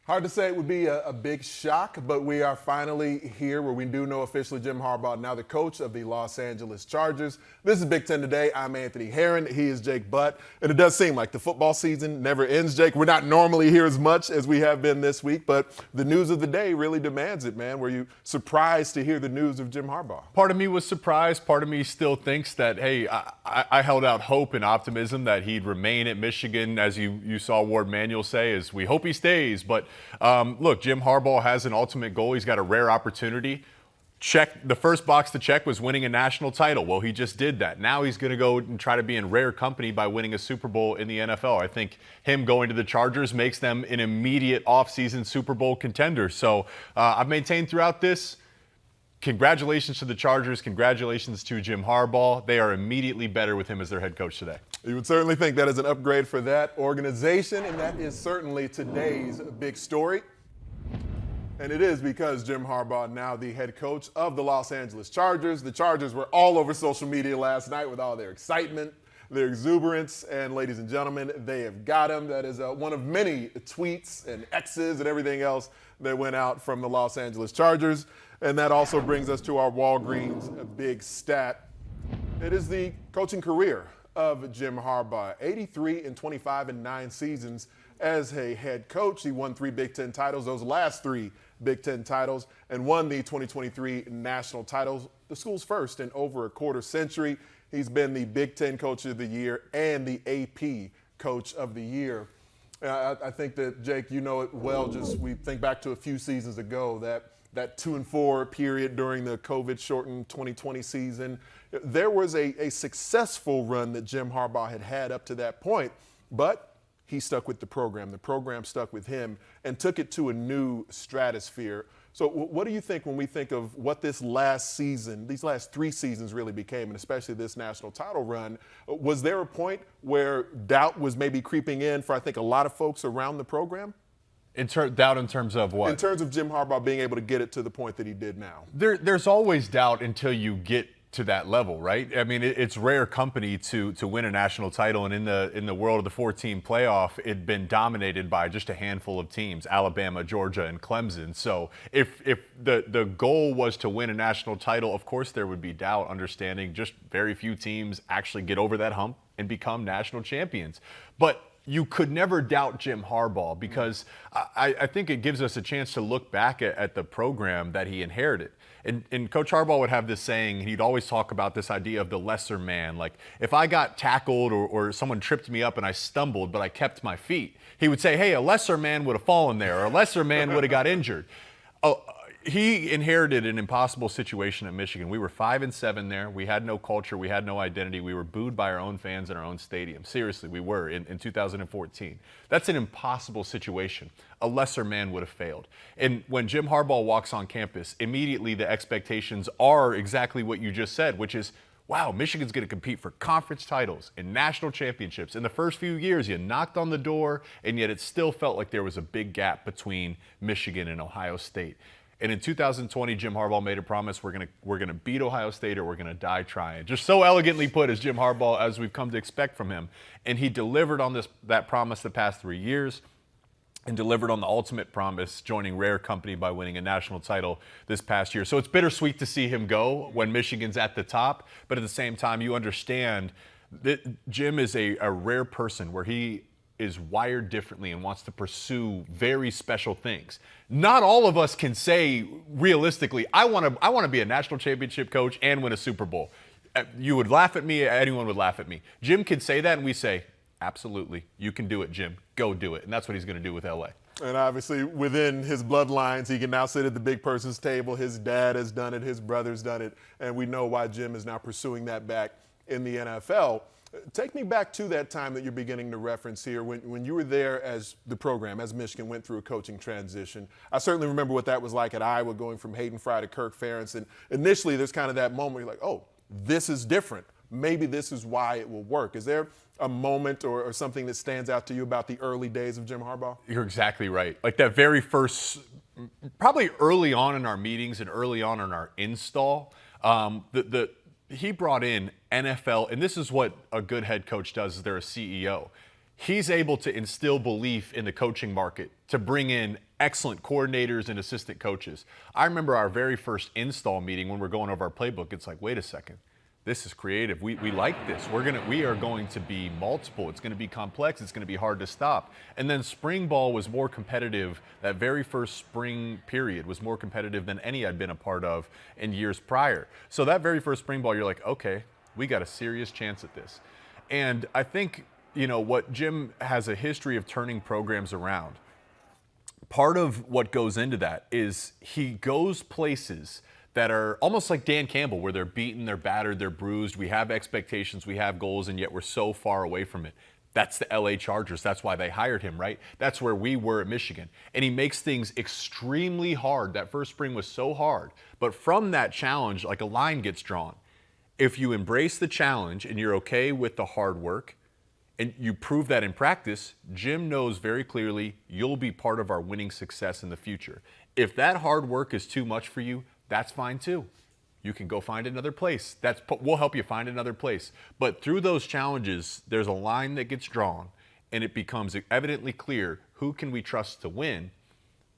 Hard to say it would be a big shock, but we are finally here where we do know officially Jim Harbaugh, now the coach of the Los Angeles Chargers. This is Big Ten Today. I'm Anthony Herron. He is Jake Butt. And it does seem like the football season never ends, Jake. We're not normally here as much as we have been this week, but the news of the day really demands it, man. Were you surprised to hear the news of Jim Harbaugh? Part of me was surprised. Part of me still thinks that, hey, I held out hope and optimism that he'd remain at Michigan, as you saw Ward Manuel say, is we hope he stays. But look, Jim Harbaugh has an ultimate goal. He's got a rare opportunity. The first box to check was winning a national title. Well, he just did that. Now he's going to go and try to be in rare company by winning a Super Bowl in the NFL. I think him going to the Chargers makes them an immediate offseason Super Bowl contender. So I've maintained throughout this, congratulations to the Chargers. Congratulations to Jim Harbaugh. They are immediately better with him as their head coach today. You would certainly think that is an upgrade for that organization, and that is certainly today's big story. And it is because Jim Harbaugh, now the head coach of the Los Angeles Chargers. The Chargers were all over social media last night with all their excitement, their exuberance, and ladies and gentlemen, they have got him. That is one of many tweets and X's and everything else that went out from the Los Angeles Chargers. And that also brings us to our Walgreens big stat. It is the coaching career of Jim Harbaugh. 83-25 in 9 seasons as a head coach. He won 3 Big Ten titles, those last 3 Big Ten titles, and won the 2023 national titles, the school's first in over a quarter century. He's been the Big Ten Coach of the Year and the AP Coach of the Year. I think that, Jake, you know it well. Just we think back to a few seasons ago, that 2-4 period during the COVID-shortened 2020 season. There was a successful run that Jim Harbaugh had up to that point, but he stuck with the program. The program stuck with him and took it to a new stratosphere. So what do you think when we think of what this last season, these last 3 seasons really became, and especially this national title run? Was there a point where doubt was maybe creeping in for, I think, a lot of folks around the program? Doubt in terms of what? In terms of Jim Harbaugh being able to get it to the point that he did now. There's always doubt until you get to that level, right? I mean, it's rare company to win a national title, and in the world of the 4-team playoff, it'd been dominated by just a handful of teams: Alabama, Georgia, and Clemson. So if the goal was to win a national title, of course there would be doubt, understanding just very few teams actually get over that hump and become national champions. But you could never doubt Jim Harbaugh, because I think it gives us a chance to look back at the program that he inherited. And Coach Harbaugh would have this saying, he'd always talk about this idea of the lesser man. Like, if I got tackled or someone tripped me up and I stumbled, but I kept my feet, he would say, hey, a lesser man would have fallen there, or a lesser man would have got injured. He inherited an impossible situation at Michigan. We were 5-7 there. We had no culture. We had no identity. We were booed by our own fans in our own stadium. Seriously, we were in 2014. That's an impossible situation. A lesser man would have failed. And when Jim Harbaugh walks on campus, immediately the expectations are exactly what you just said, which is, wow, Michigan's going to compete for conference titles and national championships. In the first few years, you knocked on the door, and yet it still felt like there was a big gap between Michigan and Ohio State. And in 2020, Jim Harbaugh made a promise: we're gonna beat Ohio State, or we're gonna die trying. Just so elegantly put, as Jim Harbaugh, as we've come to expect from him. And he delivered on that promise the past 3 years, and delivered on the ultimate promise, joining rare company by winning a national title this past year. So it's bittersweet to see him go when Michigan's at the top, but at the same time, you understand that Jim is a rare person where he is wired differently and wants to pursue very special things. Not all of us can say realistically, I want to be a national championship coach and win a Super Bowl. You would laugh at me, anyone would laugh at me. Jim could say that, and we say, absolutely, you can do it, Jim. Go do it. And that's what he's going to do with LA. And obviously, within his bloodlines, he can now sit at the big person's table. His dad has done it. His brother's done it. And we know why Jim is now pursuing that back in the NFL. Take me back to that time that you're beginning to reference here, when you were there as the program, as Michigan went through a coaching transition. I certainly remember what that was like at Iowa, going from Hayden Fry to Kirk Ferentz. And initially, there's kind of that moment where you're like, oh, this is different. Maybe this is why it will work. Is there a moment or something that stands out to you about the early days of Jim Harbaugh? You're exactly right. Like that very first, probably early on in our meetings and early on in our install, he brought in NFL, and this is what a good head coach does, is they're a CEO. he's able to instill belief in the coaching market to bring in excellent coordinators and assistant coaches. I remember our very first install meeting when we're going over our playbook. It's like, wait a second, this is creative. We like this. We are going to be multiple. It's going to be complex. It's going to be hard to stop. And then spring ball was more competitive. That very first spring period was more competitive than any I'd been a part of in years prior. So that very first spring ball, you're like, okay, we got a serious chance at this. And I think, what Jim has a history of turning programs around. Part of what goes into that is he goes places that are almost like Dan Campbell, where they're beaten, they're battered, they're bruised. We have expectations, we have goals, and yet we're so far away from it. That's the LA Chargers. That's why they hired him, right? That's where we were at Michigan. And he makes things extremely hard. That first spring was so hard. But from that challenge, like a line gets drawn. If you embrace the challenge and you're okay with the hard work, and you prove that in practice, Jim knows very clearly you'll be part of our winning success in the future. If that hard work is too much for you, that's fine too. You can go find another place. We'll help you find another place. But through those challenges, there's a line that gets drawn, and it becomes evidently clear who can we trust to win.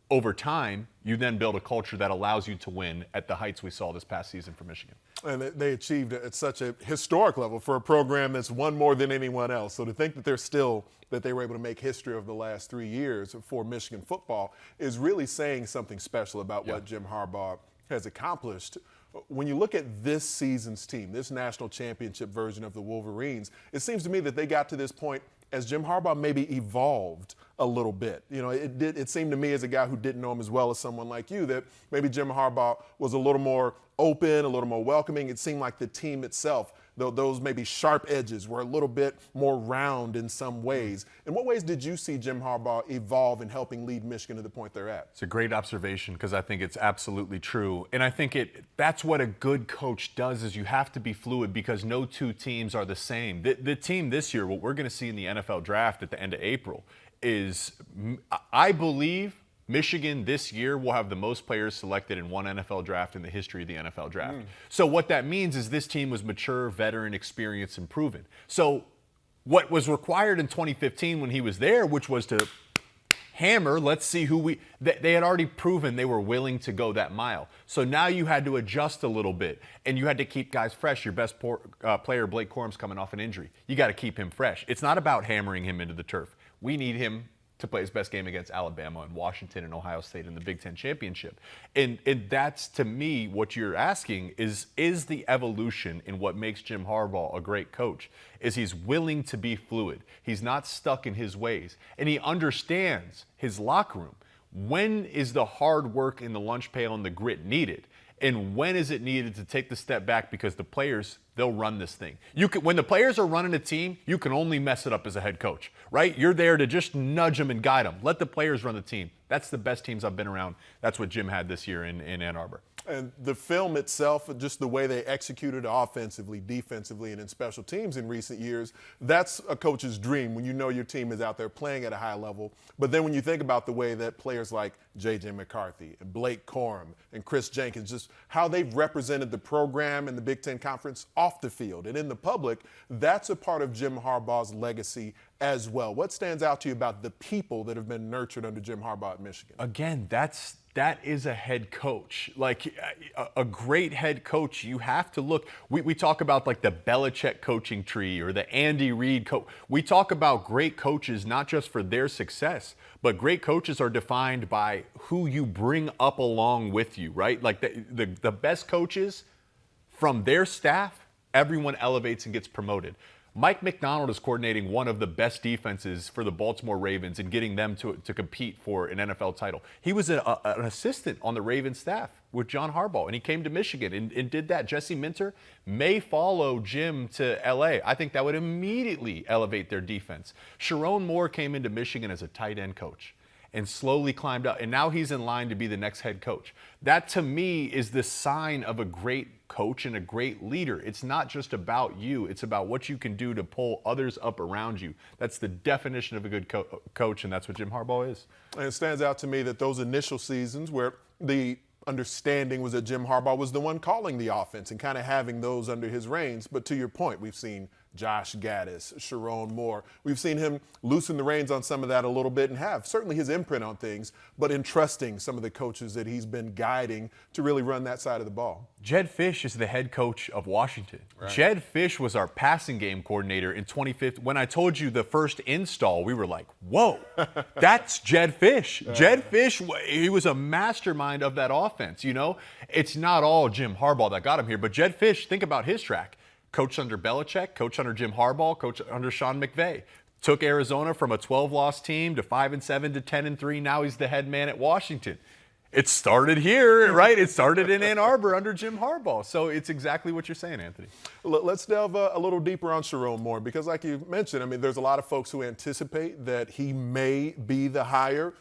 Over time, you then build a culture that allows you to win at the heights we saw this past season for Michigan. And they achieved it at such a historic level for a program that's won more than anyone else. So to think that they were able to make history over the last 3 years for Michigan football is really saying something special about what Jim Harbaugh has accomplished. When you look at this season's team, this national championship version of the Wolverines, it seems to me that they got to this point as Jim Harbaugh maybe evolved a little bit. It seemed to me, as a guy who didn't know him as well as someone like you, that maybe Jim Harbaugh was a little more open, a little more welcoming. It seemed like the team itself, though those maybe sharp edges were a little bit more round in some ways. In what ways did you see Jim Harbaugh evolve in helping lead Michigan to the point they're at? It's a great observation, because I think it's absolutely true. And I think that's what a good coach does, is you have to be fluid, because no two teams are the same. The team this year, what we're going to see in the NFL draft at the end of April is, I believe, Michigan this year will have the most players selected in one NFL draft in the history of the NFL draft. So what that means is this team was mature, veteran, experienced, and proven. So what was required in 2015 when he was there, which was to hammer, let's see who they had already proven they were willing to go that mile. So now you had to adjust a little bit, and you had to keep guys fresh. Your best player, Blake Corum's coming off an injury. You got to keep him fresh. It's not about hammering him into the turf. We need him to play his best game against Alabama and Washington and Ohio State in the Big Ten championship. And that's, to me, what you're asking is the evolution in what makes Jim Harbaugh a great coach, is he's willing to be fluid. He's not stuck in his ways. And he understands his locker room. When is the hard work in the lunch pail and the grit needed? And when is it needed to take the step back, because the players, they'll run this thing. When the players are running a team, you can only mess it up as a head coach, right? You're there to just nudge them and guide them. Let the players run the team. That's the best teams I've been around. That's what Jim had this year in Ann Arbor. And the film itself, just the way they executed offensively, defensively, and in special teams in recent years, that's a coach's dream when you know your team is out there playing at a high level. But then when you think about the way that players like J.J. McCarthy and Blake Corum and Chris Jenkins, just how they've represented the program and the Big Ten Conference off the field and in the public, that's a part of Jim Harbaugh's legacy as well. What stands out to you about the people that have been nurtured under Jim Harbaugh at Michigan? Again, that is a head coach. Like a great head coach, you have to look. We talk about like the Belichick coaching tree or the Andy Reid coach. We talk about great coaches not just for their success, but great coaches are defined by who you bring up along with you, right? Like the best coaches, from their staff, everyone elevates and gets promoted. Mike McDonald is coordinating one of the best defenses for the Baltimore Ravens and getting them to compete for an NFL title. He was an assistant on the Ravens staff with John Harbaugh, and he came to Michigan and did that. Jesse Minter may follow Jim to LA. I think that would immediately elevate their defense. Sharon Moore came into Michigan as a tight end coach and slowly climbed up, and now he's in line to be the next head coach. That, to me, is the sign of a great coach and a great leader. It's not just about you. It's about what you can do to pull others up around you. That's the definition of a good coach, and that's what Jim Harbaugh is. And it stands out to me that those initial seasons where the understanding was that Jim Harbaugh was the one calling the offense and kind of having those under his reins. But to your point, we've seen Josh Gaddis, Sharon Moore. We've seen him loosen the reins on some of that a little bit and have certainly his imprint on things, but entrusting some of the coaches that he's been guiding to really run that side of the ball. Jedd Fisch is the head coach of Washington. Right. Jedd Fisch was our passing game coordinator in 2015. When I told you the first install, we were like, whoa, that's Jedd Fisch. Jedd Fisch, he was a mastermind of that offense, you know? It's not all Jim Harbaugh that got him here, but Jedd Fisch, think about his track. Coached under Belichick, coached under Jim Harbaugh, coached under Sean McVay. Took Arizona from a 12-loss team to 5-7 to 10-3. Now he's the head man at Washington. It started here, right? It started in Ann Arbor under Jim Harbaugh. So it's exactly what you're saying, Anthony. Let's delve a little deeper on Sharon Moore because like you mentioned, I mean, there's a lot of folks who anticipate that he may be the hire.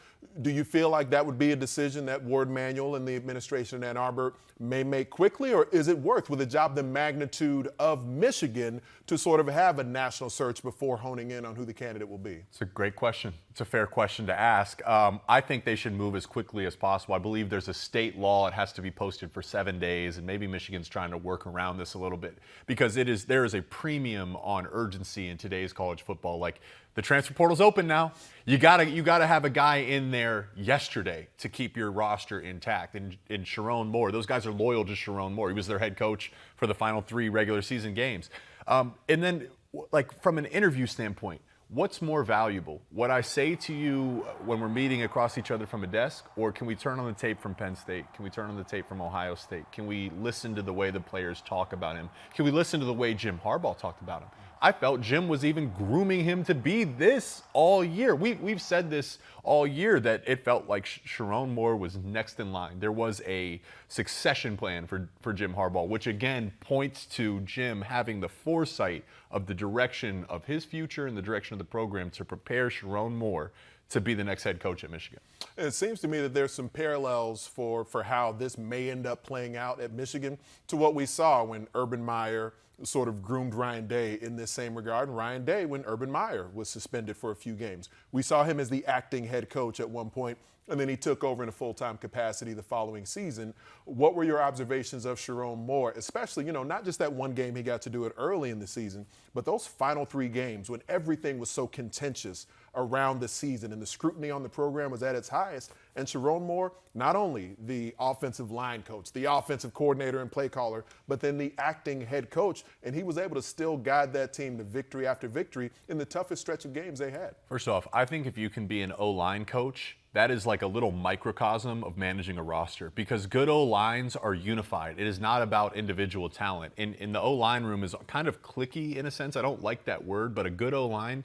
Do you feel like that would be a decision that Ward Manuel and the administration in Ann Arbor may make quickly, or is it worth, with a job the magnitude of Michigan, to sort of have a national search before honing in on who the candidate will be? It's a great question. It's a fair question to ask. I think they should move as quickly as possible. I believe there's a state law. It has to be posted for 7 days, and maybe Michigan's trying to work around this a little bit because there is a premium on urgency in today's college football. Like, the transfer portal's open now. You gotta have a guy in there yesterday to keep your roster intact. And Sharon Moore, those guys are loyal to Sharon Moore. He was their head coach for the final 3 regular season games. And then, like, from an interview standpoint, what's more valuable? What I say to you when we're meeting across each other from a desk, or can we turn on the tape from Penn State? Can we turn on the tape from Ohio State? Can we listen to the way the players talk about him? Can we listen to the way Jim Harbaugh talked about him? I felt Jim was even grooming him to be this all year. We've said this all year, that it felt like Sharon Moore was next in line. There was a succession plan for Jim Harbaugh, which again points to Jim having the foresight of the direction of his future and the direction of the program to prepare Sharon Moore to be the next head coach at Michigan. And it seems to me that there's some parallels for how this may end up playing out at Michigan to what we saw when Urban Meyer sort of groomed Ryan Day in this same regard. And Ryan Day, when Urban Meyer was suspended for a few games. We saw him as the acting head coach at one point, and then he took over in a full-time capacity the following season. What were your observations of Sharon Moore, especially, you know, not just that one game he got to do it early in the season, but those final 3 games when everything was so contentious around the season and the scrutiny on the program was at its highest. And Sharon Moore, not only the offensive line coach, the offensive coordinator and play caller, but then the acting head coach, and he was able to still guide that team to victory after victory in the toughest stretch of games they had. First off, I think if you can be an O-line coach, that is like a little microcosm of managing a roster, because good O-lines are unified. It is not about individual talent. In the O-line room is kind of cliquey in a sense. I don't like that word, but a good O-line,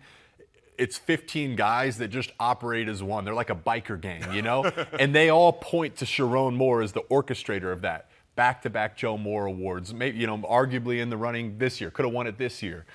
it's 15 guys that just operate as one. They're like a biker gang, you know? And they all point to Sharon Moore as the orchestrator of that. Back-to-back Joe Moore awards, maybe, you know, arguably in the running this year. Could have won it this year.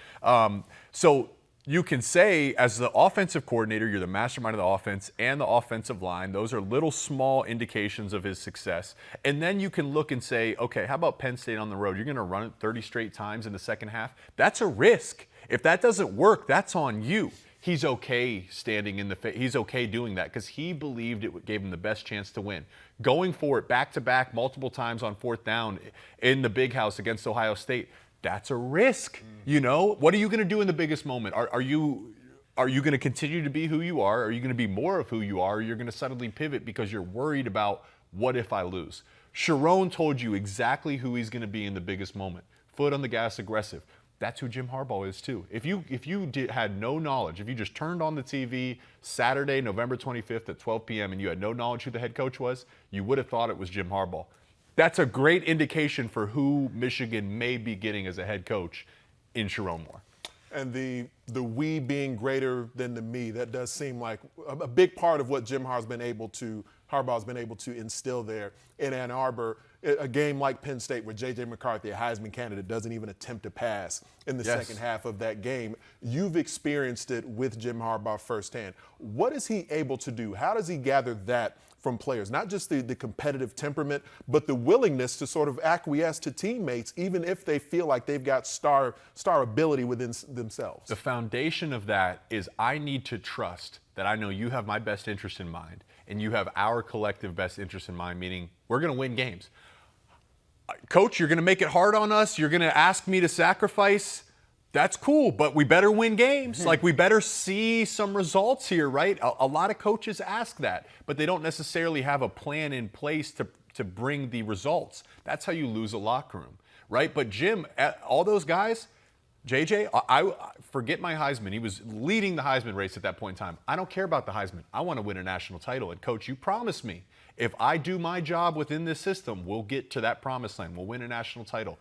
So you can say, as the offensive coordinator, you're the mastermind of the offense and the offensive line. Those are little small indications of his success. And then you can look and say, okay, how about Penn State on the road? You're going to run it 30 straight times in the second half? That's a risk. If that doesn't work, that's on you. He's okay standing in the he's okay doing that because he believed it gave him the best chance to win. Going for it back-to-back multiple times on 4th down in the Big House against Ohio State, that's a risk. You know, what are you going to do in the biggest moment? Are you going to continue to be who you are? Are you going to be more of who you are? Or you're going to suddenly pivot because you're worried about what if I lose? Sharon told you exactly who he's going to be in the biggest moment. Foot on the gas, aggressive. That's who Jim Harbaugh is too. If you had no knowledge, if you just turned on the TV Saturday, November 25th at 12 p.m. and you had no knowledge who the head coach was, you would have thought it was Jim Harbaugh. That's a great indication for who Michigan may be getting as a head coach in Sharon Moore. And the we being greater than the me, that does seem like a big part of what Jim Harbaugh's been able to instill there in Ann Arbor. A game like Penn State where J.J. McCarthy, a Heisman candidate, doesn't even attempt to pass in the second half of that game. You've experienced it with Jim Harbaugh firsthand. What is he able to do? How does he gather that from players? Not just the competitive temperament, but the willingness to sort of acquiesce to teammates, even if they feel like they've got star ability within themselves. The foundation of that is I need to trust that I know you have my best interest in mind and you have our collective best interest in mind, meaning we're going to win games. Coach, you're going to make it hard on us. You're going to ask me to sacrifice. That's cool, but we better win games. Like, we better see some results here, right? A lot of coaches ask that, but they don't necessarily have a plan in place to bring the results. That's how you lose a locker room, right? But Jim, all those guys, JJ, I forget my Heisman. He was leading the Heisman race at that point in time. I don't care about the Heisman. I want to win a national title. And Coach, you promised me, if I do my job within this system, we'll get to that promised land. We'll win a national title.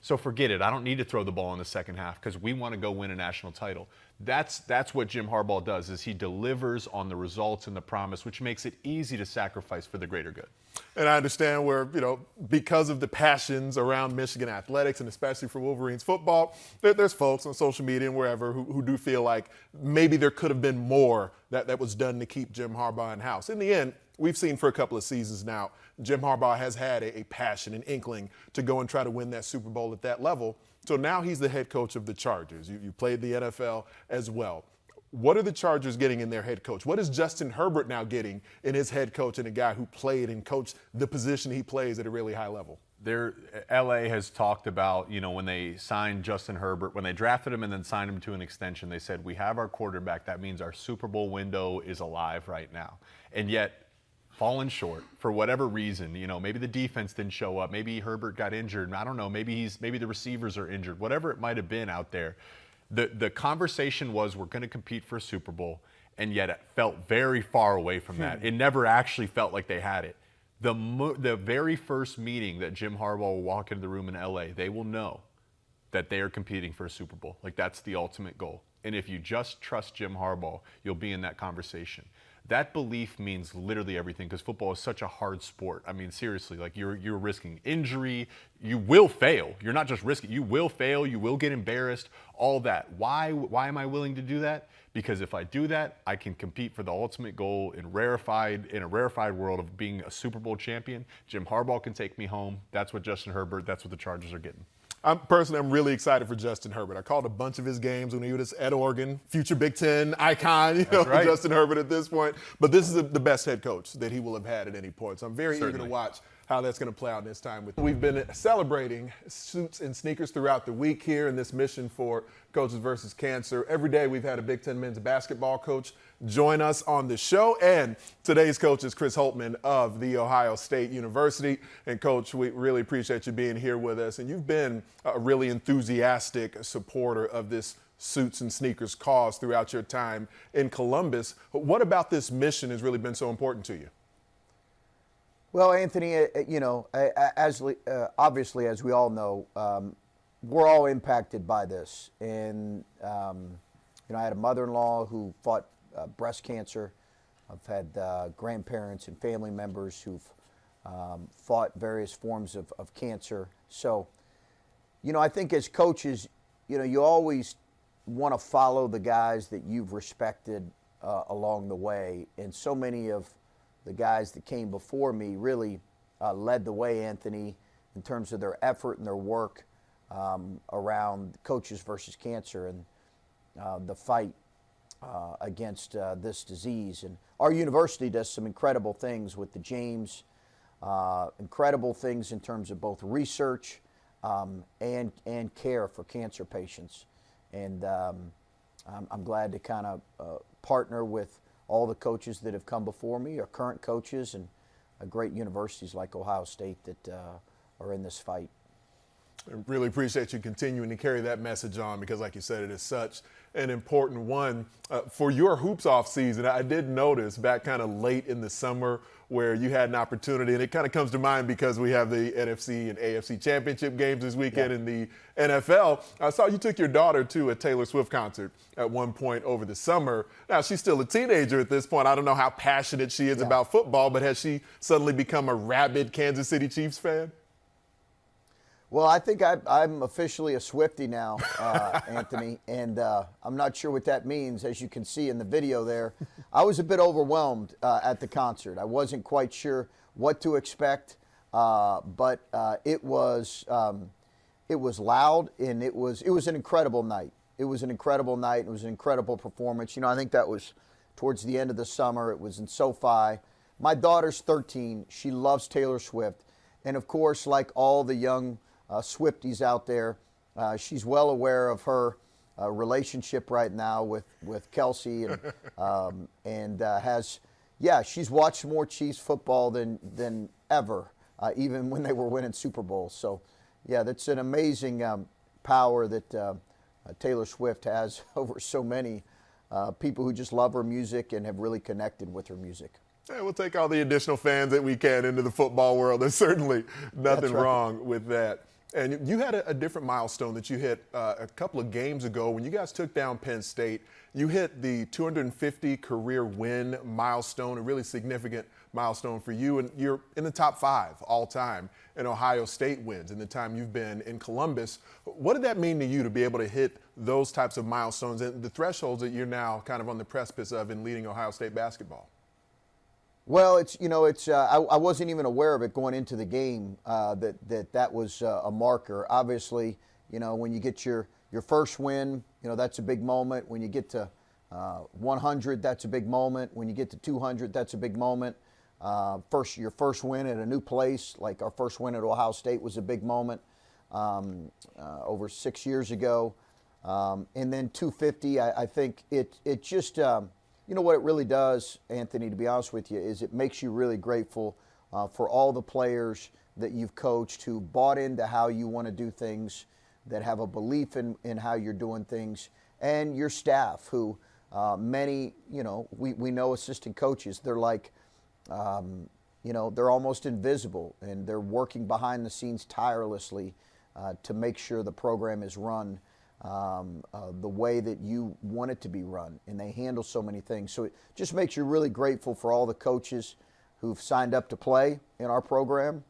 So forget it. I don't need to throw the ball in the second half because we want to go win a national title. That's what Jim Harbaugh does, is he delivers on the results and the promise, which makes it easy to sacrifice for the greater good. And I understand where, because of the passions around Michigan athletics and especially for Wolverines football, there's folks on social media and wherever who do feel like maybe there could have been more that was done to keep Jim Harbaugh in house. In the end, we've seen for a couple of seasons now, Jim Harbaugh has had a passion, an inkling to go and try to win that Super Bowl at that level. So now he's the head coach of the Chargers. You played the NFL as well. What are the Chargers getting in their head coach? What is Justin Herbert now getting in his head coach and a guy who played and coached the position he plays at a really high level? LA has talked about, when they signed Justin Herbert, when they drafted him and then signed him to an extension, they said, we have our quarterback. That means our Super Bowl window is alive right now. And yet, fallen short for whatever reason. Maybe the defense didn't show up. Maybe Herbert got injured. I don't know. Maybe the receivers are injured. Whatever it might have been out there. The conversation was, we're going to compete for a Super Bowl, and yet it felt very far away from that. It never actually felt like they had it. The very first meeting that Jim Harbaugh will walk into the room in LA, they will know that they are competing for a Super Bowl. Like, that's the ultimate goal. And if you just trust Jim Harbaugh, you'll be in that conversation. That belief means literally everything, because football is such a hard sport. I mean, seriously, like, you're risking injury. You will fail. You're not just risking. You will fail. You will get embarrassed. All that. Why am I willing to do that? Because if I do that, I can compete for the ultimate goal in a rarefied world of being a Super Bowl champion. Jim Harbaugh can take me home. That's what Justin Herbert. That's what the Chargers are getting. I'm really excited for Justin Herbert. I called a bunch of his games when he was at Oregon, future Big Ten icon, right. Justin Herbert at this point. But this is the best head coach that he will have had at any point. So I'm very eager to watch how that's going to play out this time. We've been celebrating suits and sneakers throughout the week here in this mission for Coaches versus Cancer. Every day we've had a Big Ten men's basketball coach join us on the show. And today's coach is Chris Holtmann of The Ohio State University. And Coach, we really appreciate you being here with us. And you've been a really enthusiastic supporter of this suits and sneakers cause throughout your time in Columbus. What about this mission has really been so important to you? Well, Anthony, obviously, as we all know, we're all impacted by this. And, I had a mother-in-law who fought breast cancer. I've had grandparents and family members who've fought various forms of cancer. So, I think as coaches, you always want to follow the guys that you've respected along the way. And so many of the guys that came before me really led the way, Anthony, in terms of their effort and their work around Coaches versus Cancer and the fight against this disease. And our university does some incredible things with the James, incredible things in terms of both research and care for cancer patients. And I'm glad to kind of partner with all the coaches that have come before me, or current coaches, and great universities like Ohio State that are in this fight. I really appreciate you continuing to carry that message on, because like you said, it is such an important one. For your hoops off season, I did notice back kind of late in the summer where you had an opportunity, and it kind of comes to mind because we have the NFC and AFC championship games this weekend in the NFL. I saw you took your daughter to a Taylor Swift concert at one point over the summer. Now, she's still a teenager at this point. I don't know how passionate she is about football, but has she suddenly become a rabid Kansas City Chiefs fan? Well, I think I'm officially a Swiftie now, Anthony, and I'm not sure what that means. As you can see in the video there, I was a bit overwhelmed at the concert. I wasn't quite sure what to expect, but it was loud, and it was an incredible night. It was an incredible night. It was an incredible performance. I think that was towards the end of the summer. It was in SoFi. My daughter's 13. She loves Taylor Swift, and of course, like all the young Swifties out there, she's well aware of her relationship right now with Kelsey, and has, yeah, she's watched more Chiefs football than ever, even when they were winning Super Bowls. So, yeah, that's an amazing power that Taylor Swift has over so many people who just love her music and have really connected with her music. Yeah, we'll take all the additional fans that we can into the football world. There's certainly nothing wrong with that. And you had a different milestone that you hit a couple of games ago when you guys took down Penn State. You hit the 250 career win milestone, a really significant milestone for you. And you're in the top 5 all time in Ohio State wins in the time you've been in Columbus. What did that mean to you to be able to hit those types of milestones and the thresholds that you're now kind of on the precipice of in leading Ohio State basketball? Well, I wasn't even aware of it going into the game, that was a marker. Obviously, when you get your first win, that's a big moment. When you get to 100, that's a big moment. When you get to 200, that's a big moment. Your first win at a new place, like our first win at Ohio State, was a big moment over 6 years ago. And then 250, I think it just what it really does, Anthony, to be honest with you, is it makes you really grateful for all the players that you've coached who bought into how you want to do things, that have a belief in how you're doing things, and your staff who many, we know assistant coaches, they're like, they're almost invisible, and they're working behind the scenes tirelessly to make sure the program is run the way that you want it to be run, and they handle so many things. So it just makes you really grateful for all the coaches who've signed up to play in our program,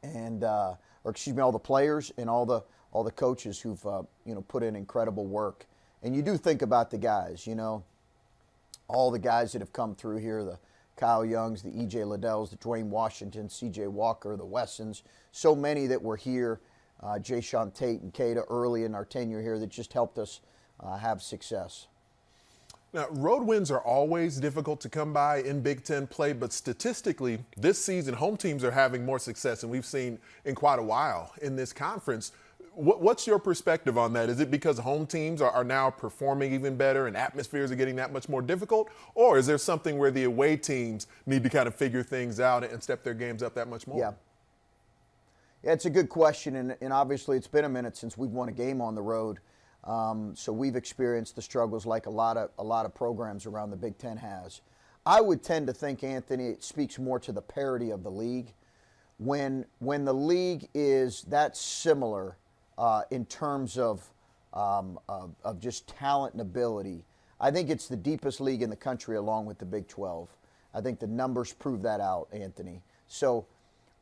and all the players and all the coaches who've put in incredible work. And you do think about the guys, all the guys that have come through here, the Kyle Youngs, the E.J. Liddells, the Dwayne Washington, C.J. Walker, the Wessons, so many that were here. Jay Sean Tate and Kada early in our tenure here that just helped us have success. Now, road wins are always difficult to come by in Big Ten play, but statistically, this season, home teams are having more success than we've seen in quite a while in this conference. What's your perspective on that? Is it because home teams are now performing even better and atmospheres are getting that much more difficult? Or is there something where the away teams need to kind of figure things out and step their games up that much more? Yeah, it's a good question, and obviously it's been a minute since we've won a game on the road. So we've experienced the struggles like a lot of programs around the Big Ten has. I would tend to think, Anthony, it speaks more to the parity of the league. When the league is that similar in terms of just talent and ability, I think it's the deepest league in the country along with the Big 12. I think the numbers prove that out, Anthony. So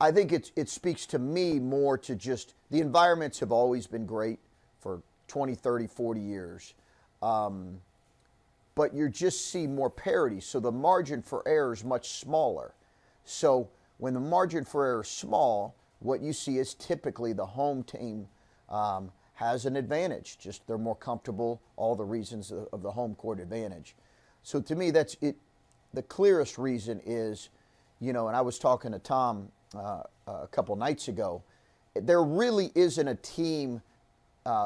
I think it speaks to me more to just the environments have always been great for 20, 30, 40 years. But you just see more parity. So the margin for error is much smaller. So when the margin for error is small, what you see is typically the home team has an advantage. Just they're more comfortable, all the reasons of the home court advantage. So to me, that's it. The clearest reason is, and I was talking to Tom a couple nights ago, there really isn't a team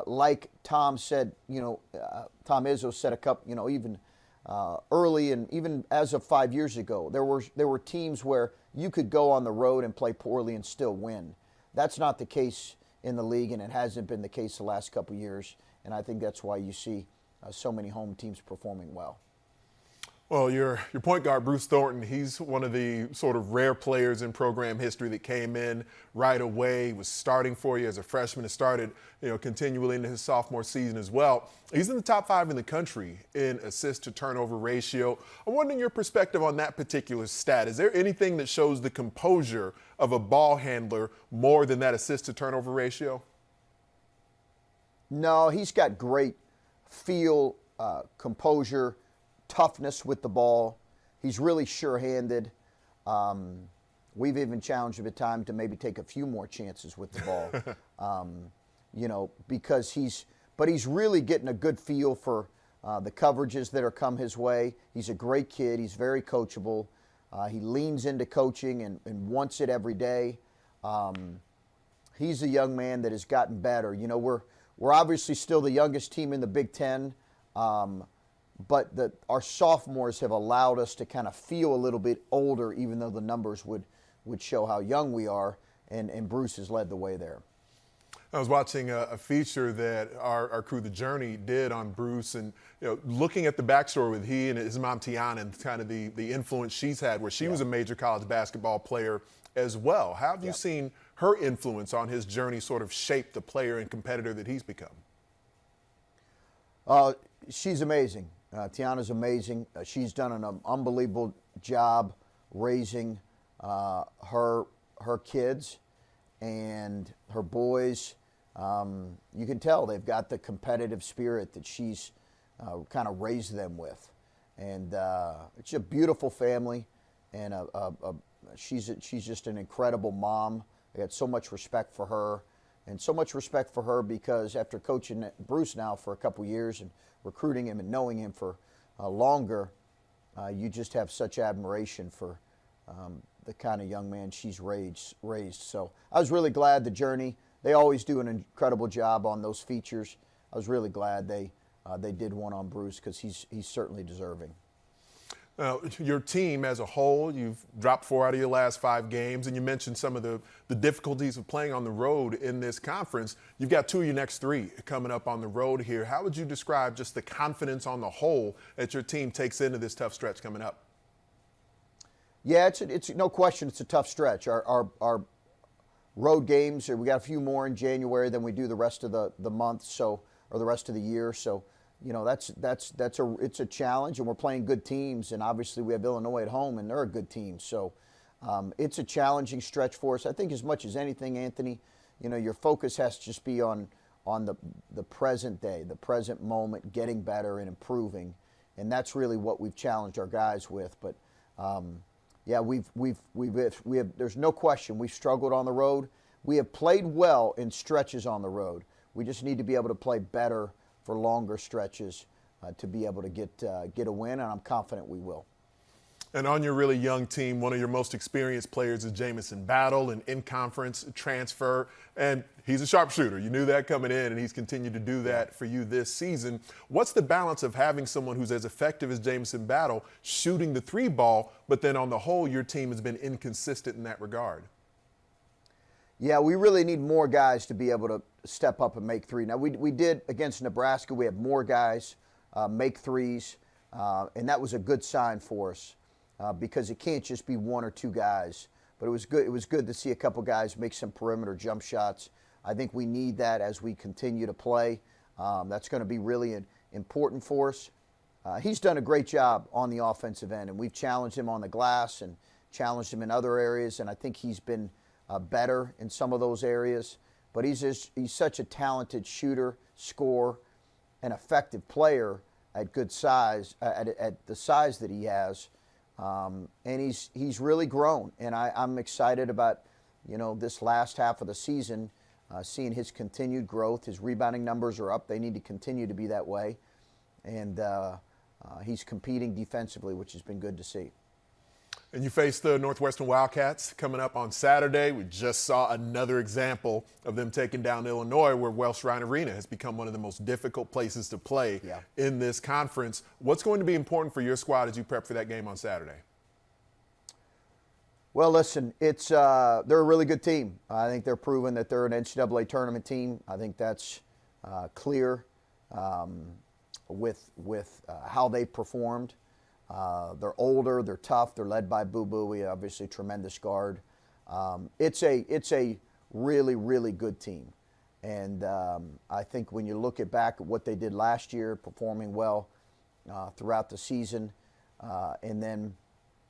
like Tom said, Tom Izzo said a couple, even early and even as of 5 years ago, there were teams where you could go on the road and play poorly and still win. That's not the case in the league, and it hasn't been the case the last couple years, and I think that's why you see so many home teams performing well. Well, your point guard, Bruce Thornton, he's one of the sort of rare players in program history that came in right away, was starting for you as a freshman, and started, continually into his sophomore season as well. He's in the top 5 in the country in assist to turnover ratio. I'm wondering your perspective on that particular stat. Is there anything that shows the composure of a ball handler more than that assist to turnover ratio? No, he's got great feel, composure, toughness with the ball. He's really sure-handed. We've even challenged him at time to maybe take a few more chances with the ball, because he's really getting a good feel for the coverages that are come his way. He's a great kid. He's very coachable. He leans into coaching and wants it every day. He's a young man that has gotten better. We're we're obviously still the youngest team in the Big Ten, but our sophomores have allowed us to kind of feel a little bit older, even though the numbers would show how young we are, and Bruce has led the way there. I was watching a feature that our crew, The Journey, did on Bruce, and looking at the backstory with he and his mom Tiana and kind of the influence she's had, where she was a major college basketball player as well. How have you seen her influence on his journey sort of shape the player and competitor that he's become? She's amazing. Tiana's amazing. She's done an unbelievable job raising her kids and her boys. You can tell they've got the competitive spirit that she's kind of raised them with. And it's a beautiful family, and she's just an incredible mom. I got so much respect for her, and so much respect for her because after coaching Bruce now for a couple years and recruiting him and knowing him for longer, you just have such admiration for the kind of young man she's raised. So I was really glad The Journey, they always do an incredible job on those features. I was really glad they did one on Bruce because he's certainly deserving. Your team as a whole, you've dropped 4 out of your last 5 games, and you mentioned some of the difficulties of playing on the road in this conference. You've got 2 of your next 3 coming up on the road here. How would you describe just the confidence on the whole that your team takes into this tough stretch coming up? Yeah, it's no question it's a tough stretch. Our road games, we got a few more in January than we do the rest of the month, or the rest of the year. So, it's a challenge, and we're playing good teams, and obviously we have Illinois at home, and they're a good team. So, it's a challenging stretch for us. I think as much as anything, Anthony, your focus has to just be on the present day, the present moment, getting better and improving, and that's really what we've challenged our guys with. But yeah, there's no question we've struggled on the road. We have played well in stretches on the road. We just need to be able to play better for longer stretches to be able to get a win, and I'm confident we will. And on your really young team, one of your most experienced players is Jamison Battle, an in-conference transfer, and he's a sharpshooter. You knew that coming in, and he's continued to do that for you this season. What's the balance of having someone who's as effective as Jamison Battle shooting the 3 ball, but then on the whole, your team has been inconsistent in that regard? Yeah, we really need more guys to be able to step up and make 3. Now, we did against Nebraska. We had more guys make 3s, and that was a good sign for us because it can't just be 1 or 2 guys. But it was good. It was good to see a couple guys make some perimeter jump shots. I think we need that as we continue to play. That's going to be really important for us. He's done a great job on the offensive end, and we've challenged him on the glass and challenged him in other areas, and I think he's been better in some of those areas. But he's such a talented shooter, scorer, and effective player at good size, at the size that he has. And he's really grown. And I'm excited about, this last half of the season, seeing his continued growth. His rebounding numbers are up. They need to continue to be that way. And he's competing defensively, which has been good to see. And you face the Northwestern Wildcats coming up on Saturday. We just saw another example of them taking down Illinois, where Welsh Ryan Arena has become one of the most difficult places to play in this conference. What's going to be important for your squad as you prep for that game on Saturday? Well, listen, they're a really good team. I think they're proven that they're an NCAA tournament team. I think that's clear with how they performed. They're older, they're tough, they're led by Boo Boo, obviously tremendous guard. It's a really, really good team. And I think when you look back at what they did last year, performing well throughout the season, and then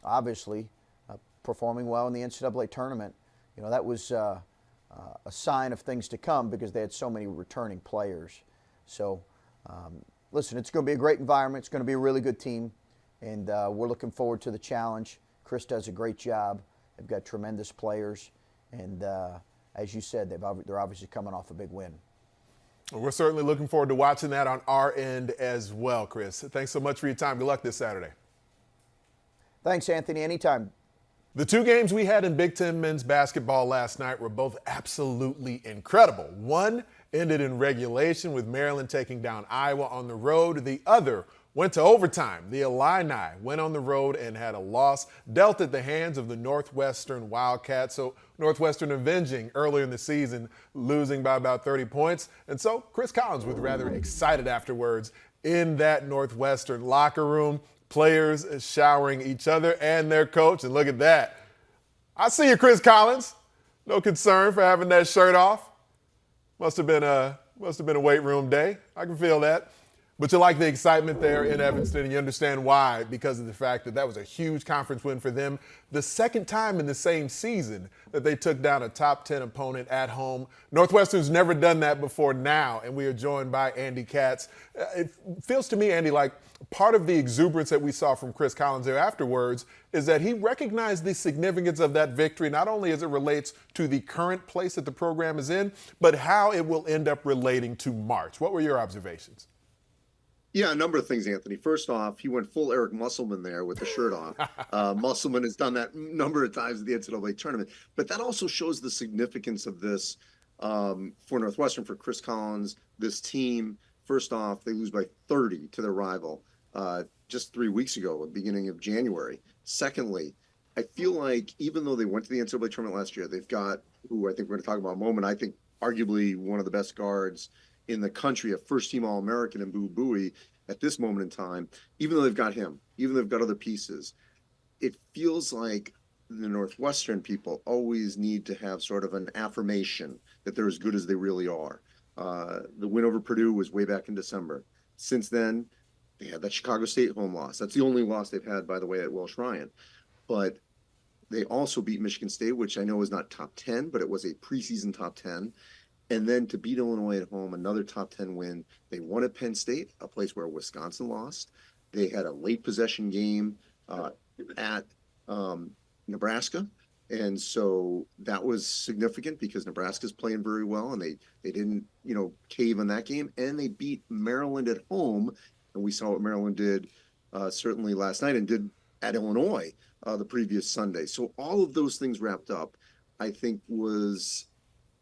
obviously performing well in the NCAA tournament, that was a sign of things to come because they had so many returning players. So, listen, it's going to be a great environment. It's going to be a really good team. And we're looking forward to the challenge. Chris does a great job. They've got tremendous players. And as you said, they're obviously coming off a big win. Well, we're certainly looking forward to watching that on our end as well, Chris. Thanks so much for your time. Good luck this Saturday. Thanks, Anthony. Anytime. The 2 games we had in Big Ten men's basketball last night were both absolutely incredible. One ended in regulation with Maryland taking down Iowa on the road. The other went to overtime. The Illini went on the road and had a loss dealt at the hands of the Northwestern Wildcats. So Northwestern avenging earlier in the season, losing by about 30 points. And so Chris Collins was rather excited afterwards in that Northwestern locker room. Players showering each other and their coach. And look at that. I see you, Chris Collins. No concern for having that shirt off. Must have been a weight room day. I can feel that. But you like the excitement there in Evanston, and you understand why, because of the fact that that was a huge conference win for them. The second time in the same season that they took down a top 10 opponent at home. Northwestern's never done that before now, and we are joined by Andy Katz. It feels to me, Andy, like part of the exuberance that we saw from Chris Collins there afterwards is that he recognized the significance of that victory, not only as it relates to the current place that the program is in, but how it will end up relating to March. What were your observations? Yeah, a number of things, Anthony. First off, he went full Eric Musselman there with the shirt off. Musselman has done that a number of times at the NCAA tournament. But that also shows the significance of this for Northwestern, for Chris Collins, this team. First off, they lose by 30 to their rival just 3 weeks ago, at the beginning of January. Secondly, I feel like even though they went to the NCAA tournament last year, they've got, who I think we're going to talk about in a moment, I think arguably one of the best guards in the country, a first-team All-American in Boo Buie at this moment in time. Even though they've got him, even though they've got other pieces, it feels like the Northwestern people always need to have sort of an affirmation that they're as good as they really are. The win over Purdue was way back in December. Since then, they had that Chicago State home loss. That's the only loss they've had, by the way, at Welsh Ryan. But they also beat Michigan State, which I know is not top 10, but it was a preseason top 10. And then to beat Illinois at home, another top 10 win. They won at Penn State, a place where Wisconsin lost. They had a late possession game at Nebraska. And so that was significant because Nebraska's playing very well, and they didn't, cave in that game. And they beat Maryland at home. And we saw what Maryland did certainly last night and did at Illinois the previous Sunday. So all of those things wrapped up, I think, was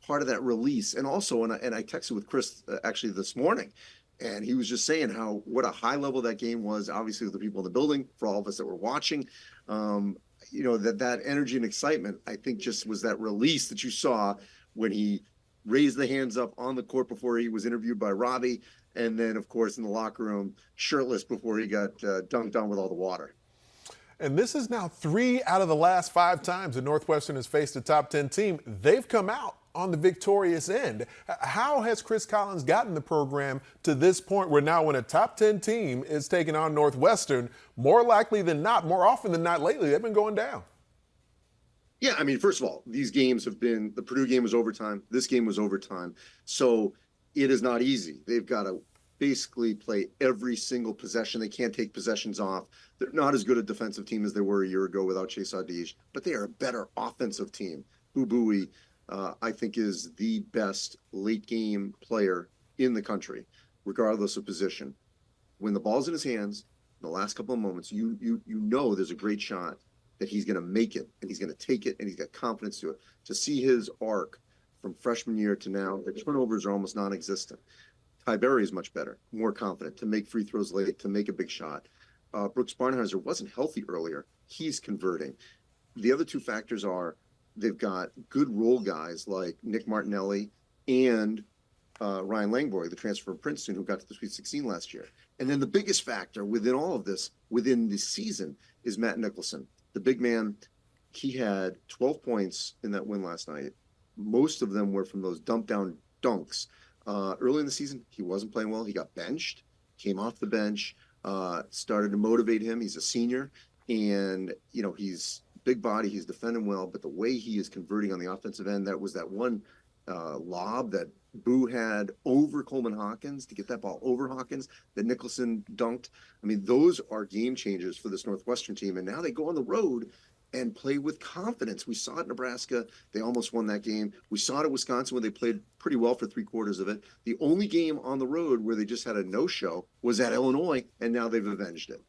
part of that release. And also, and I texted with Chris actually this morning, and he was just saying what a high level that game was, obviously with the people in the building, for all of us that were watching, that energy and excitement, I think just was that release that you saw when he raised the hands up on the court before he was interviewed by Robbie. And then, of course, in the locker room, shirtless before he got dunked on with all the water. And this is now 3 out of the last 5 times that Northwestern has faced a top 10 team. They've come out on the victorious end. How has Chris Collins gotten the program to this point where now when a top 10 team is taking on Northwestern, more likely than not, more often than not lately, they've been going down? Yeah, I mean, first of all, these games have been, the Purdue game was overtime. This game was overtime. So it is not easy. They've got to basically play every single possession. They can't take possessions off. They're not as good a defensive team as they were a year ago without Chase Audige, but they are a better offensive team. Boo Buie, I think, is the best late game player in the country, regardless of position. When the ball's in his hands, in the last couple of moments, you know there's a great shot that he's going to make it, and he's going to take it, and he's got confidence to it. To see his arc from freshman year to now, the turnovers are almost non-existent. Ty Berry is much better, more confident to make free throws late, to make a big shot. Brooks Barnheiser wasn't healthy earlier. He's converting. The other two factors are they've got good role guys like Nick Martinelli and Ryan Langborg, the transfer from Princeton, who got to the Sweet 16 last year. And then the biggest factor within all of this, within the season, is Matt Nicholson. The big man, he had 12 points in that win last night. Most of them were from those dump-down dunks. Early in the season, he wasn't playing well. He got benched, came off the bench, started to motivate him. He's a senior, and, he's big body. He's defending well, but the way he is converting on the offensive end, that was that one lob that Boo had over Coleman Hawkins to get that ball over Hawkins that Nicholson dunked. I mean, those are game changers for this Northwestern team. And now they go on the road and play with confidence. We saw it at Nebraska. They almost won that game. We saw it at Wisconsin when they played pretty well for 3/4 of it. The only game on the road where they just had a no-show was at Illinois, and now they've avenged it.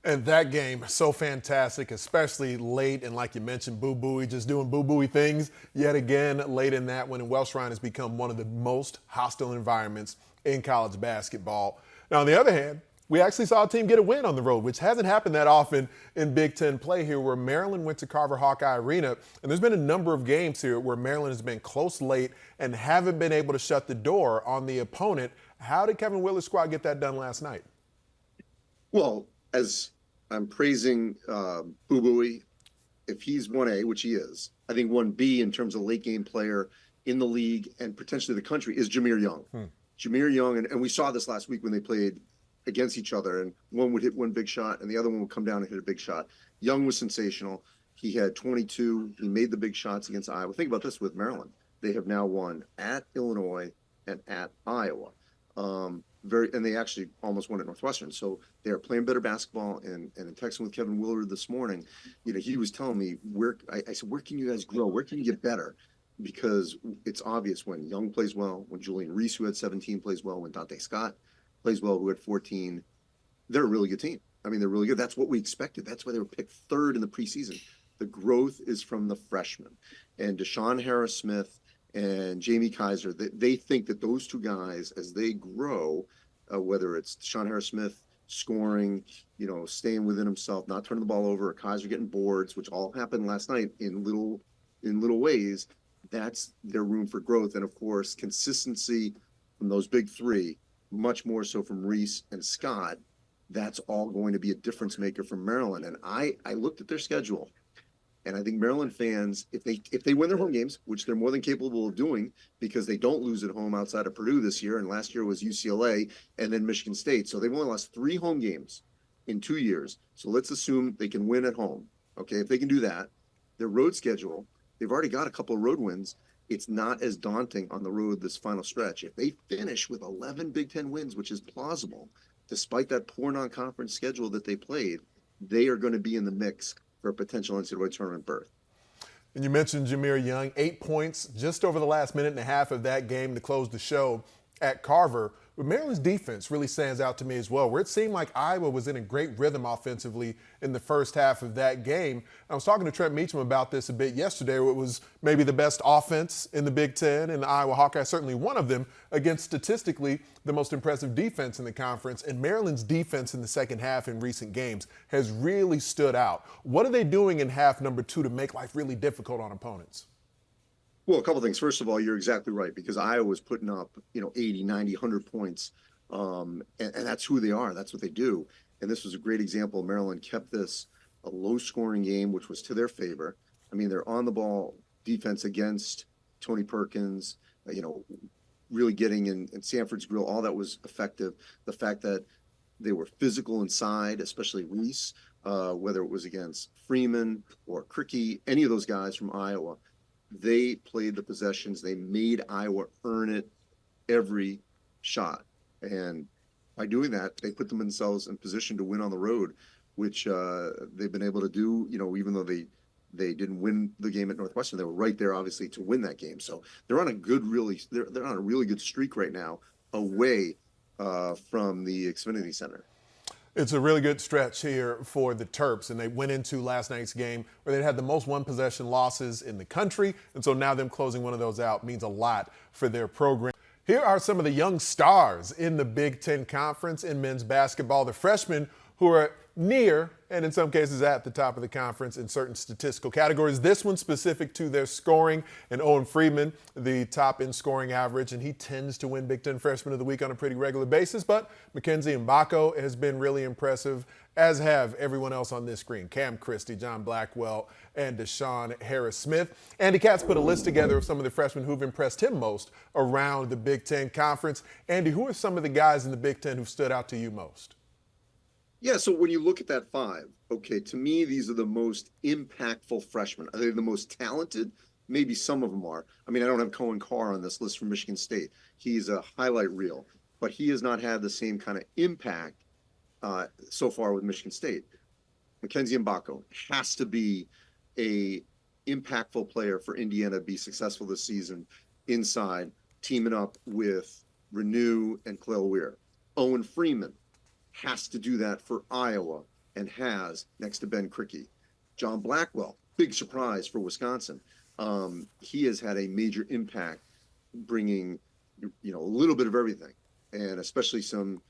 And that game, so fantastic, especially late. And like you mentioned, Boo Booey just doing Boo Booey things yet again late in that one. And Welsh Ryan has become one of the most hostile environments in college basketball. Now, on the other hand, we actually saw a team get a win on the road, which hasn't happened that often in Big Ten play here, where Maryland went to Carver Hawkeye Arena. And there's been a number of games here where Maryland has been close late and haven't been able to shut the door on the opponent. How did Kevin Willard's squad get that done last night? Well, as I'm praising Boo Booey, if he's 1A, which he is, I think 1B in terms of late game player in the league and potentially the country is Jameer Young. Jameer Young, and we saw this last week when they played against each other, and one would hit one big shot and the other one would come down and hit a big shot. Young was sensational. He had 22. He made the big shots against Iowa. Think about this with Maryland. They have now won at Illinois and at Iowa. And they actually almost won at Northwestern. So they're playing better basketball. And in texting with Kevin Willard this morning, he was telling me, I said, where can you guys grow? Where can you get better? Because it's obvious when Young plays well, when Julian Reese, who had 17, plays well, when Dante Scott plays well, who had 14, they're a really good team. I mean, they're really good. That's what we expected. That's why they were picked third in the preseason. The growth is from the freshmen. And Deshaun Harris-Smith and Jamie Kaiser, they think that those two guys, as they grow, whether it's Deshaun Harris-Smith scoring, staying within himself, not turning the ball over, or Kaiser getting boards, which all happened last night in little ways, that's their room for growth. And of course, consistency from those big three, much more so from Reese and Scott, that's all going to be a difference maker for Maryland. And I looked at their schedule, and I think Maryland fans, if they win their home games, which they're more than capable of doing because they don't lose at home outside of Purdue this year, and last year was UCLA and then Michigan State. So they've only lost 3 home games in 2 years. So let's assume they can win at home. Okay, if they can do that, their road schedule, they've already got a couple of road wins. It's not as daunting on the road this final stretch. If they finish with 11 Big Ten wins, which is plausible, despite that poor non-conference schedule that they played, they are going to be in the mix for a potential NCAA tournament berth. And you mentioned Jameer Young, 8 points just over the last minute and a half of that game to close the show at Carver. But Maryland's defense really stands out to me as well, where it seemed like Iowa was in a great rhythm offensively in the first half of that game. I was talking to Trent Meacham about this a bit yesterday, where it was maybe the best offense in the Big Ten, and the Iowa Hawkeyes certainly one of them, against statistically the most impressive defense in the conference. And Maryland's defense in the second half in recent games has really stood out. What are they doing in half number 2 to make life really difficult on opponents? Well, a couple things. First of all, you're exactly right, because Iowa was putting up, 80, 90, 100 points. And that's who they are. That's what they do. And this was a great example. Maryland kept this a low-scoring game, which was to their favor. I mean, their on-the-ball defense against Tony Perkins, really getting in Sanford's grill, all that was effective. The fact that they were physical inside, especially Reese, whether it was against Freeman or Cricky, any of those guys from Iowa, they played the possessions. They made Iowa earn it every shot. And by doing that, they put themselves in position to win on the road, which they've been able to do, even though they didn't win the game at Northwestern. They were right there, obviously, to win that game. So they're on a they're on a really good streak right now away from the Xfinity Center. It's a really good stretch here for the Terps, and they went into last night's game where they had the most one-possession losses in the country, and so now them closing one of those out means a lot for their program. Here are some of the young stars in the Big Ten Conference in men's basketball, the freshmen who are near, and in some cases at the top of the conference in certain statistical categories. This one specific to their scoring, and Owen Freeman, the top in scoring average, and he tends to win Big Ten Freshman of the Week on a pretty regular basis. But Mackenzie Mbako has been really impressive, as have everyone else on this screen: Cam Christie, John Blackwell, and Deshaun Harris-Smith. Andy Katz put a list together of some of the freshmen who've impressed him most around the Big Ten Conference. Andy, who are some of the guys in the Big Ten who stood out to you most? Yeah, so when you look at that 5, okay, to me, these are the most impactful freshmen. Are they the most talented? Maybe some of them are. I mean, I don't have Cohen Carr on this list from Michigan State. He's a highlight reel, but he has not had the same kind of impact so far with Michigan State. Mackenzie Mbako has to be a impactful player for Indiana to be successful this season inside, teaming up with Renew and Clell Weir. Owen Freeman has to do that for Iowa and has next to Ben Krikke. John Blackwell, big surprise for Wisconsin. He has had a major impact, bringing a little bit of everything, and especially some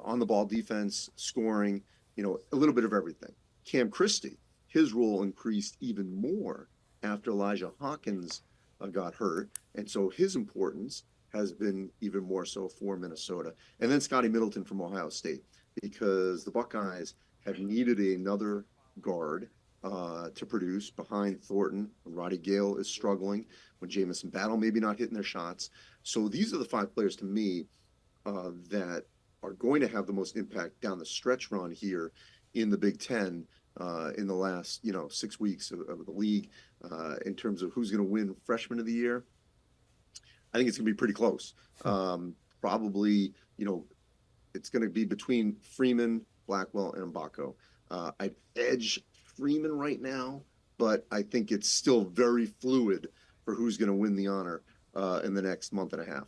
on the ball defense, scoring, a little bit of everything. Cam Christie, his role increased even more after Elijah Hawkins got hurt, and so his importance has been even more so for Minnesota. And then Scotty Middleton from Ohio State, because the Buckeyes have needed another guard to produce behind Thornton. Roddy Gale is struggling, when Jamison Battle maybe not hitting their shots. So these are the 5 players to me that are going to have the most impact down the stretch run here in the Big Ten in the last 6 weeks of the league. In terms of who's going to win Freshman of the Year, I think it's going to be pretty close. Probably, it's going to be between Freeman, Blackwell, and Mbako. I'd edge Freeman right now, but I think it's still very fluid for who's going to win the honor in the next month and a half.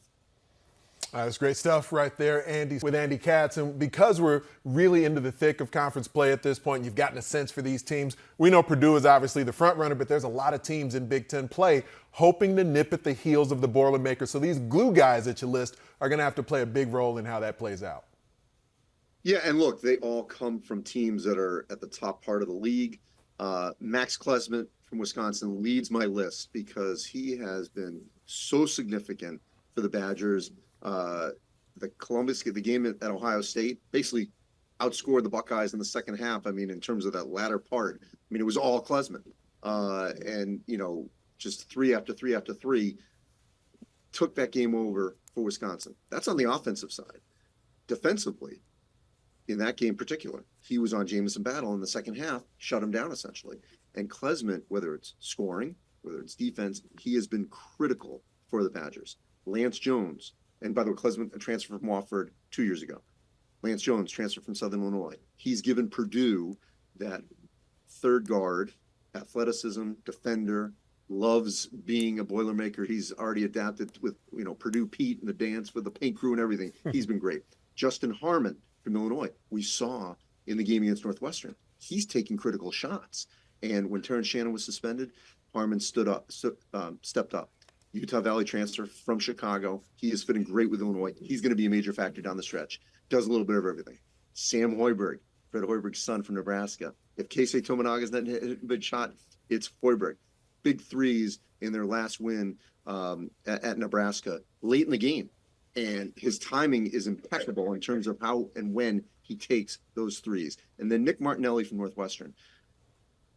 That's great stuff right there, Andy, with Andy Katz. And because we're really into the thick of conference play at this point, you've gotten a sense for these teams. We know Purdue is obviously the front runner, but there's a lot of teams in Big Ten play hoping to nip at the heels of the Boilermakers. So these glue guys that you list are going to have to play a big role in how that plays out. Yeah, and look, they all come from teams that are at the top part of the league. Max Klesmit from Wisconsin leads my list because he has been so significant for the Badgers. The game at Ohio State basically outscored the Buckeyes in the second half. I mean, in terms of that latter part, it was all Klesmit. And, just 3 after 3 after 3 took that game over for Wisconsin. That's on the offensive side. Defensively, in that game in particular, he was on Jamison Battle in the second half, shut him down essentially. And Klesmit, whether it's scoring, whether it's defense, he has been critical for the Badgers. Lance Jones, and by the way, Klesmit, a transfer from Wofford 2 years ago. Lance Jones, transfer from Southern Illinois. He's given Purdue that third guard, athleticism, defender, loves being a Boilermaker. He's already adapted with, Purdue Pete and the dance with the paint crew and everything. He's been great. Justin Harmon from Illinois, we saw in the game against Northwestern. He's taking critical shots. And when Terrence Shannon was suspended, Harmon stepped up. Utah Valley transfer from Chicago. He is fitting great with Illinois. He's going to be a major factor down the stretch. Does a little bit of everything. Sam Hoiberg, Fred Hoiberg's son from Nebraska. If Keisei Tominaga's not hitting a big shot, it's Hoiberg. Big threes in their last win at Nebraska late in the game. And his timing is impeccable in terms of how and when he takes those threes. And then Nick Martinelli from Northwestern.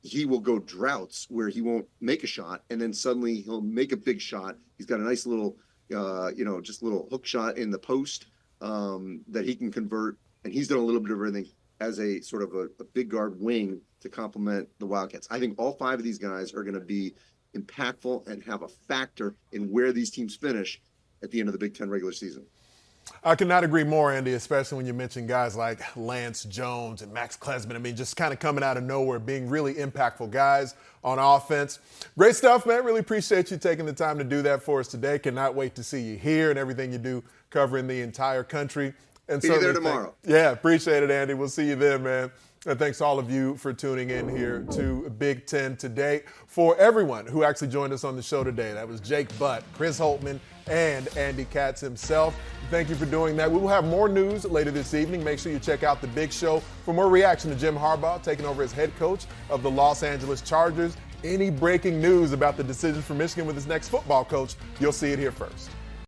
He will go droughts where he won't make a shot, and then suddenly he'll make a big shot. He's got a nice little, just a little hook shot in the post that he can convert, and he's done a little bit of everything as a sort of a big guard wing to complement the Wildcats. I think all 5 of these guys are going to be impactful and have a factor in where these teams finish at the end of the Big Ten regular season. I could not agree more, Andy, especially when you mention guys like Lance Jones and Max Klesmit. Just kind of coming out of nowhere, being really impactful guys on offense. Great stuff, man. Really appreciate you taking the time to do that for us today. Cannot wait to see you here and everything you do covering the entire country. And see you there tomorrow. Yeah, appreciate it, Andy. We'll see you then, man. And thanks to all of you for tuning in here to Big Ten Today. For everyone who actually joined us on the show today, that was Jake Butt, Chris Holtmann, and Andy Katz himself. Thank you for doing that. We will have more news later this evening. Make sure you check out The Big Show for more reaction to Jim Harbaugh taking over as head coach of the Los Angeles Chargers. Any breaking news about the decision for Michigan with his next football coach, you'll see it here first.